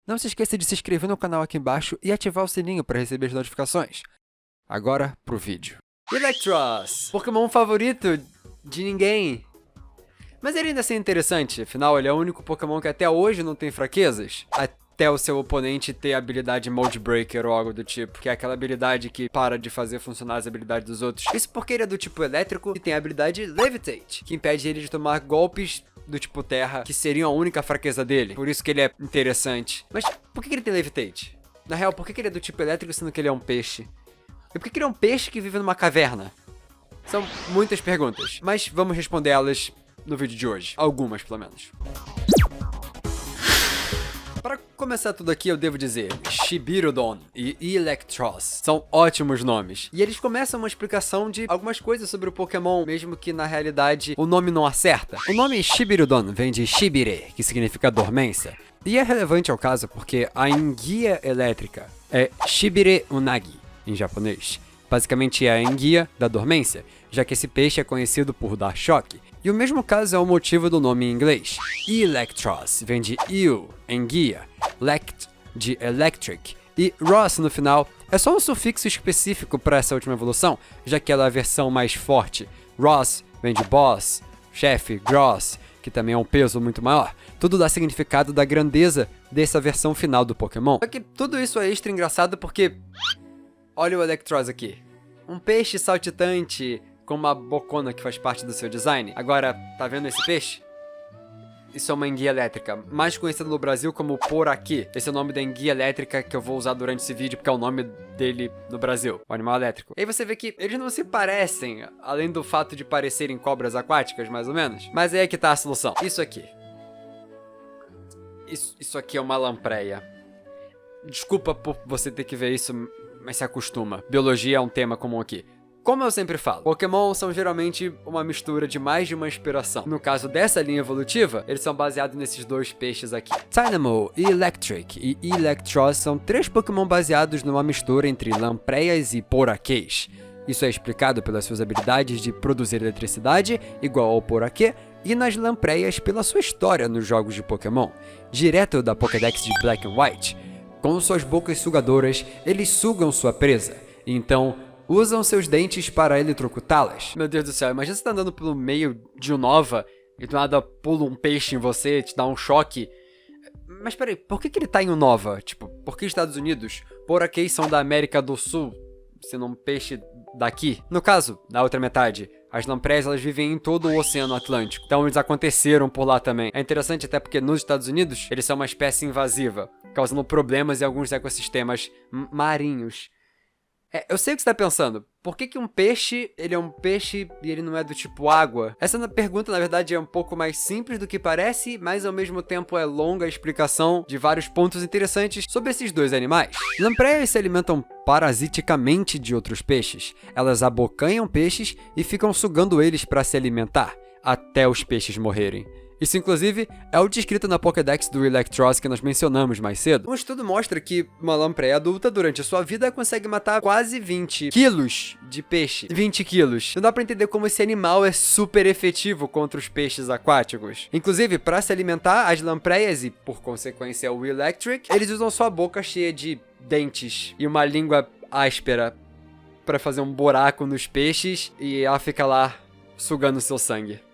Não se esqueça de se inscrever no canal aqui embaixo e ativar o sininho para receber as notificações. Agora pro vídeo. Electros! Pokémon favorito de ninguém. Mas ele ainda assim é interessante, afinal ele é o único Pokémon que até hoje não tem fraquezas. Até o seu oponente ter a habilidade Mode Breaker ou algo do tipo, que é aquela habilidade que para de fazer funcionar as habilidades dos outros. Isso porque ele é do tipo elétrico e tem a habilidade Levitate, que impede ele de tomar golpes do tipo terra, que seriam a única fraqueza dele. Por isso que ele é interessante. Mas por que ele tem Levitate? Na real, por que ele é do tipo elétrico sendo que ele é um peixe? E por que ele é um peixe que vive numa caverna? São muitas perguntas, mas vamos responder elas no vídeo de hoje. Algumas, pelo menos. Para começar tudo aqui, eu devo dizer, Shibirodon e Electros são ótimos nomes. E eles começam uma explicação de algumas coisas sobre o Pokémon, mesmo que na realidade o nome não acerta. O nome Shibirodon vem de Shibire, que significa dormência. E é relevante ao caso porque a enguia elétrica é Shibire Unagi, em japonês. Basicamente é a enguia da dormência, já que esse peixe é conhecido por dar choque. E o mesmo caso é o motivo do nome em inglês. Electros vem de eel, enguia, lect, de electric, e ros no final é só um sufixo específico para essa última evolução, já que ela é a versão mais forte. Ros vem de boss, chefe, gross, que também é um peso muito maior. Tudo dá significado da grandeza dessa versão final do Pokémon. Só que tudo isso é extra engraçado porque... olha o Electros aqui. Um peixe saltitante com uma bocona que faz parte do seu design. Agora, tá vendo esse peixe? Isso é uma enguia elétrica, mais conhecido no Brasil como Poraquê. Esse é o nome da enguia elétrica que eu vou usar durante esse vídeo, porque é o nome dele no Brasil, o animal elétrico. E aí você vê que eles não se parecem, além do fato de parecerem cobras aquáticas, mais ou menos. Mas aí é que tá a solução. Isso aqui. Isso aqui é uma lampreia. Desculpa por você ter que ver isso, mas se acostuma. Biologia é um tema comum aqui. Como eu sempre falo, Pokémon são geralmente uma mistura de mais de uma inspiração. No caso dessa linha evolutiva, eles são baseados nesses dois peixes aqui. Tynamo, Electric e Electros são três Pokémon baseados numa mistura entre lampreias e poraquês. Isso é explicado pelas suas habilidades de produzir eletricidade, igual ao poraquê, e nas lampreias pela sua história nos jogos de Pokémon. Direto da Pokédex de Black and White, com suas bocas sugadoras, eles sugam sua presa, então usam seus dentes para eletrocutá-las. Meu Deus do céu, imagina você tá andando pelo meio de Unova e do nada pula um peixe em você, te dá um choque. Mas peraí, por que ele tá em Unova? Tipo, por que Estados Unidos? Poraquês são da América do Sul, sendo um peixe daqui? No caso, na outra metade, as lampreias elas vivem em todo o Oceano Atlântico, então eles aconteceram por lá também. É interessante até porque nos Estados Unidos eles são uma espécie invasiva, causando problemas em alguns ecossistemas marinhos. Eu sei o que você tá pensando. Por que um peixe, ele é um peixe e ele não é do tipo água? Essa pergunta, na verdade, é um pouco mais simples do que parece, mas ao mesmo tempo é longa a explicação de vários pontos interessantes sobre esses dois animais. Lampreias se alimentam parasiticamente de outros peixes. Elas abocanham peixes e ficam sugando eles para se alimentar, até os peixes morrerem. Isso, inclusive, é o descrito na Pokédex do Electros que nós mencionamos mais cedo. Um estudo mostra que uma lampreia adulta, durante a sua vida, consegue matar quase 20 quilos de peixe. 20 quilos. Não dá pra entender como esse animal é super efetivo contra os peixes aquáticos. Inclusive, para se alimentar, as lampreias e, por consequência, o Electric, eles usam sua boca cheia de dentes e uma língua áspera para fazer um buraco nos peixes e ela fica lá sugando seu sangue.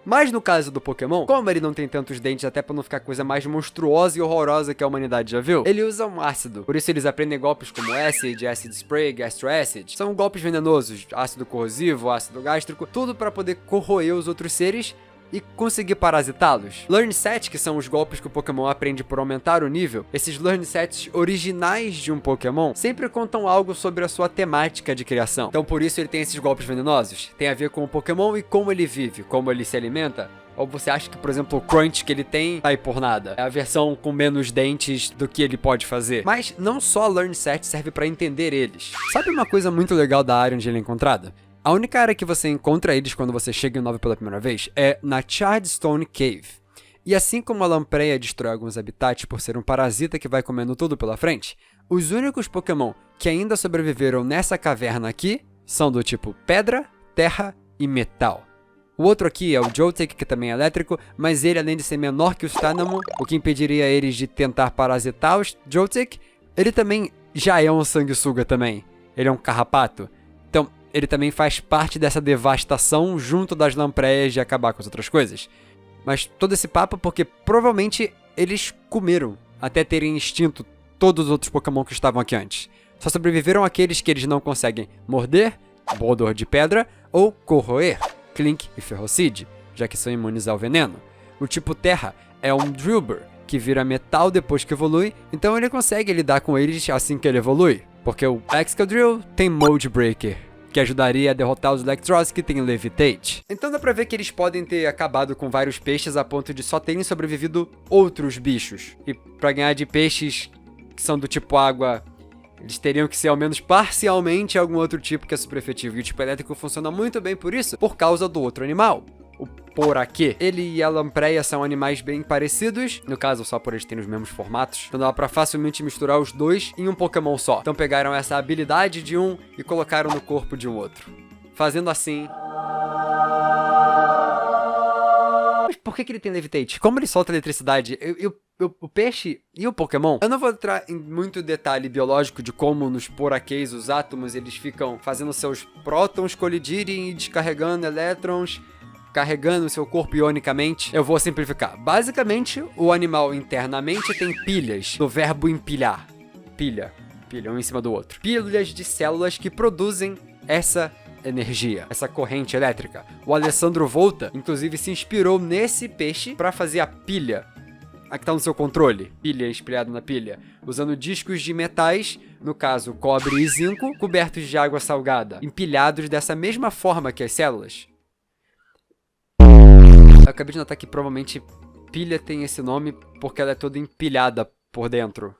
Mas no caso do Pokémon, como ele não tem tantos dentes até pra não ficar coisa mais monstruosa e horrorosa que a humanidade já viu, ele usa um ácido. Por isso eles aprendem golpes como Acid, Acid Spray, Gastro Acid. São golpes venenosos, ácido corrosivo, ácido gástrico, tudo pra poder corroer os outros seres e conseguir parasitá-los. Learn Set, que são os golpes que o Pokémon aprende por aumentar o nível, esses Learn Sets originais de um Pokémon sempre contam algo sobre a sua temática de criação. Então por isso ele tem esses golpes venenosos. Tem a ver com o Pokémon e como ele vive, como ele se alimenta. Ou você acha que, por exemplo, o Crunch que ele tem tá aí por nada? É a versão com menos dentes do que ele pode fazer. Mas não só Learn Set serve pra entender eles. Sabe uma coisa muito legal da área onde ele é encontrado? A única área que você encontra eles quando você chega em Unova pela primeira vez é na Chardstone Cave. E assim como a lampreia destrói alguns habitats por ser um parasita que vai comendo tudo pela frente, os únicos Pokémon que ainda sobreviveram nessa caverna aqui são do tipo pedra, terra e metal. O outro aqui é o Joltik, que também é elétrico, mas ele, além de ser menor que os Tynamo, o que impediria eles de tentar parasitar os Joltik, ele também já é um sanguessuga também. Ele é um carrapato. Então, ele também faz parte dessa devastação junto das lampreias de acabar com as outras coisas. Mas todo esse papo porque provavelmente eles comeram até terem extinto todos os outros Pokémon que estavam aqui antes. Só sobreviveram aqueles que eles não conseguem morder, Boldor de pedra, ou corroer, Klink e Ferrocid, já que são imunes ao veneno. O tipo terra é um Drillbur, que vira metal depois que evolui, então ele consegue lidar com eles assim que ele evolui. Porque o Excadrill tem Mold Breaker, que ajudaria a derrotar os Electros que tem Levitate. Então dá pra ver que eles podem ter acabado com vários peixes a ponto de só terem sobrevivido outros bichos. E pra ganhar de peixes que são do tipo água, eles teriam que ser ao menos parcialmente algum outro tipo que é super efetivo. E o tipo elétrico funciona muito bem por isso, por causa do outro animal. O Poraquê. Ele e a Lampreia são animais bem parecidos, no caso só por eles terem os mesmos formatos, então dá pra facilmente misturar os dois em um Pokémon só. Então pegaram essa habilidade de um e colocaram no corpo de um outro. Fazendo assim... Mas por que ele tem Levitate? Como ele solta eletricidade? O peixe e o Pokémon? Eu não vou entrar em muito detalhe biológico de como nos Poraquês os átomos eles ficam fazendo seus prótons colidirem e descarregando elétrons, carregando seu corpo ionicamente. Eu vou simplificar. Basicamente, o animal internamente tem pilhas, do verbo empilhar. Pilha, um em cima do outro. Pilhas de células que produzem essa energia, essa corrente elétrica. O Alessandro Volta, inclusive, se inspirou nesse peixe para fazer a pilha. Aqui tá no seu controle, pilha espelhada na pilha, usando discos de metais, no caso cobre e zinco, cobertos de água salgada, empilhados dessa mesma forma que as células. Eu acabei de notar que provavelmente pilha tem esse nome porque ela é toda empilhada por dentro.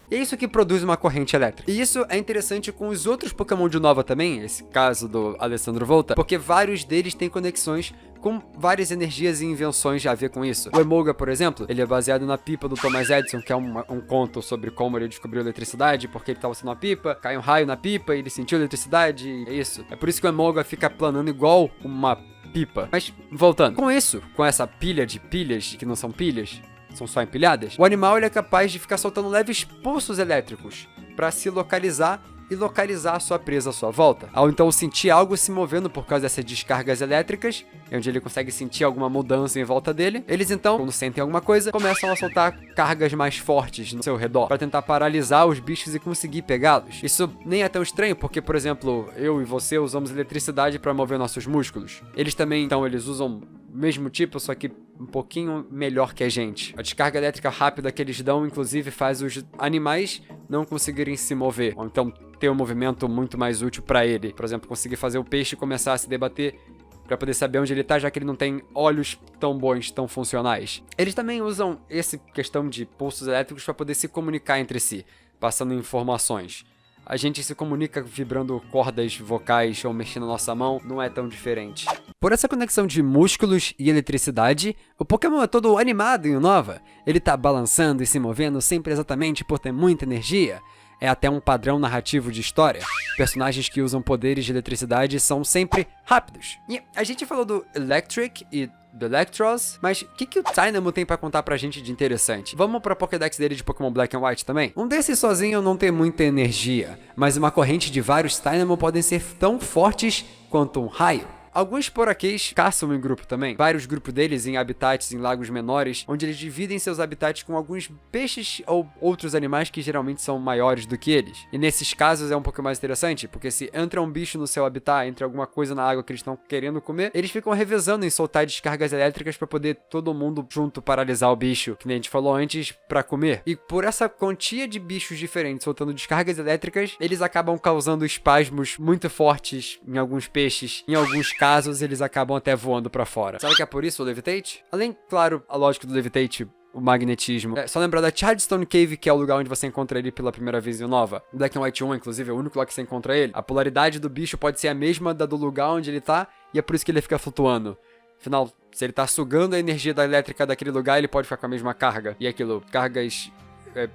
E é isso que produz uma corrente elétrica. E isso é interessante com os outros Pokémon de Nova também, esse caso do Alessandro Volta, porque vários deles têm conexões com várias energias e invenções a ver com isso. O Emolga, por exemplo, ele é baseado na pipa do Thomas Edison, que é um conto sobre como ele descobriu a eletricidade, porque ele estava usando uma pipa, cai um raio na pipa e ele sentiu a eletricidade, e é isso. É por isso que o Emolga fica planando igual uma pipa. Mas, voltando. Com isso, com essa pilha de pilhas, que não são pilhas, são só empilhadas, o animal ele é capaz de ficar soltando leves pulsos elétricos para se localizar e localizar a sua presa à sua volta. Ao então sentir algo se movendo por causa dessas descargas elétricas, onde ele consegue sentir alguma mudança em volta dele, eles então, quando sentem alguma coisa, começam a soltar cargas mais fortes no seu redor para tentar paralisar os bichos e conseguir pegá-los. Isso nem é tão estranho porque, por exemplo, eu e você usamos eletricidade para mover nossos músculos. Eles também, então, eles usam o mesmo tipo, só que um pouquinho melhor que a gente. A descarga elétrica rápida que eles dão, inclusive, faz os animais não conseguirem se mover, ou então ter um movimento muito mais útil para ele. Por exemplo, conseguir fazer o peixe começar a se debater para poder saber onde ele tá, já que ele não tem olhos tão bons, tão funcionais. Eles também usam essa questão de pulsos elétricos para poder se comunicar entre si, passando informações. A gente se comunica vibrando cordas vocais ou mexendo a nossa mão, não é tão diferente. Por essa conexão de músculos e eletricidade, o Pokémon é todo animado em Unova. Ele tá balançando e se movendo sempre exatamente por ter muita energia. É até um padrão narrativo de história. Personagens que usam poderes de eletricidade são sempre rápidos. E a gente falou do Electric e do Electros, mas o que o Tynamo tem pra contar pra gente de interessante? Vamos pra Pokédex dele de Pokémon Black and White também? Um desses sozinho não tem muita energia, mas uma corrente de vários Tynamo podem ser tão fortes quanto um raio. Alguns Poraquês caçam em grupo também. Vários grupos deles em habitats em lagos menores, onde eles dividem seus habitats com alguns peixes ou outros animais que geralmente são maiores do que eles. E nesses casos é um pouco mais interessante, porque se entra um bicho no seu habitat, entra alguma coisa na água que eles estão querendo comer, eles ficam revezando em soltar descargas elétricas para poder todo mundo junto paralisar o bicho, que nem a gente falou antes, para comer. E por essa quantia de bichos diferentes soltando descargas elétricas, eles acabam causando espasmos muito fortes em alguns peixes, em alguns casos eles acabam até voando pra fora. Será que é por isso o Levitate? Além, claro, a lógica do Levitate, o magnetismo. É só lembrar da Chardstone Cave, que é o lugar onde você encontra ele pela primeira vez em Nova. O Black and White 1, inclusive, é o único lá que você encontra ele. A polaridade do bicho pode ser a mesma da do lugar onde ele tá, e é por isso que ele fica flutuando. Afinal, se ele tá sugando a energia da elétrica daquele lugar, ele pode ficar com a mesma carga. E aquilo, cargas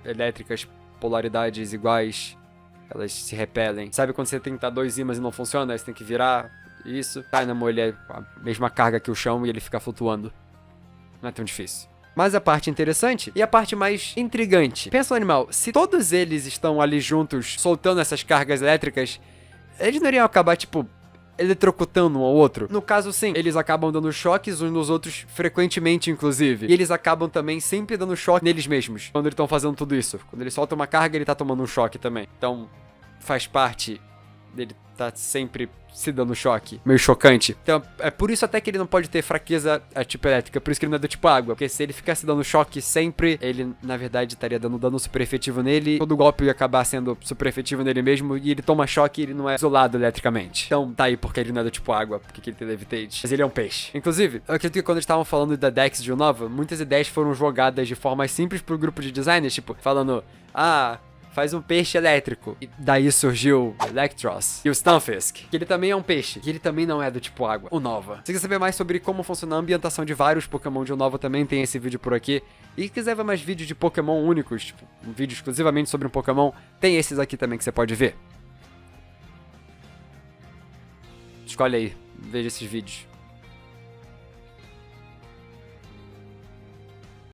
elétricas, polaridades iguais, elas se repelem. Sabe quando você tenta dois ímãs e não funciona? Aí você tem que virar isso. Dynamo, ele é a mesma carga que o chão e ele fica flutuando. Não é tão difícil. Mas a parte interessante e a parte mais intrigante. Pensa no animal, se todos eles estão ali juntos, soltando essas cargas elétricas, eles não iriam acabar, tipo, eletrocutando um ao outro? No caso, sim, eles acabam dando choques uns nos outros frequentemente, inclusive. E eles acabam também sempre dando choque neles mesmos, quando eles estão fazendo tudo isso. Quando ele solta uma carga, ele tá tomando um choque também. Então, faz parte dele tá sempre se dando choque. Meio chocante. Então, é por isso até que ele não pode ter fraqueza tipo elétrica. Por isso que ele não é do tipo água. Porque se ele ficasse dando choque sempre, ele, na verdade, estaria dando dano super efetivo nele. Todo golpe ia acabar sendo super efetivo nele mesmo. E ele toma choque e ele não é isolado eletricamente. Então, tá aí porque ele não é do tipo água. Porque ele tem Levitate. Mas ele é um peixe. Inclusive, eu acredito que quando eles estavam falando da Dex de Unova, muitas ideias foram jogadas de forma simples pro grupo de designers. Tipo, falando... faz um peixe elétrico. E daí surgiu o Electros e o Stunfisk, que ele também é um peixe, que ele também não é do tipo água. O Nova. Se quiser saber mais sobre como funciona a ambientação de vários Pokémon de Unova, também tem esse vídeo por aqui. E se quiser ver mais vídeos de Pokémon únicos, tipo, um vídeo exclusivamente sobre um Pokémon, tem esses aqui também que você pode ver. Escolhe aí, veja esses vídeos.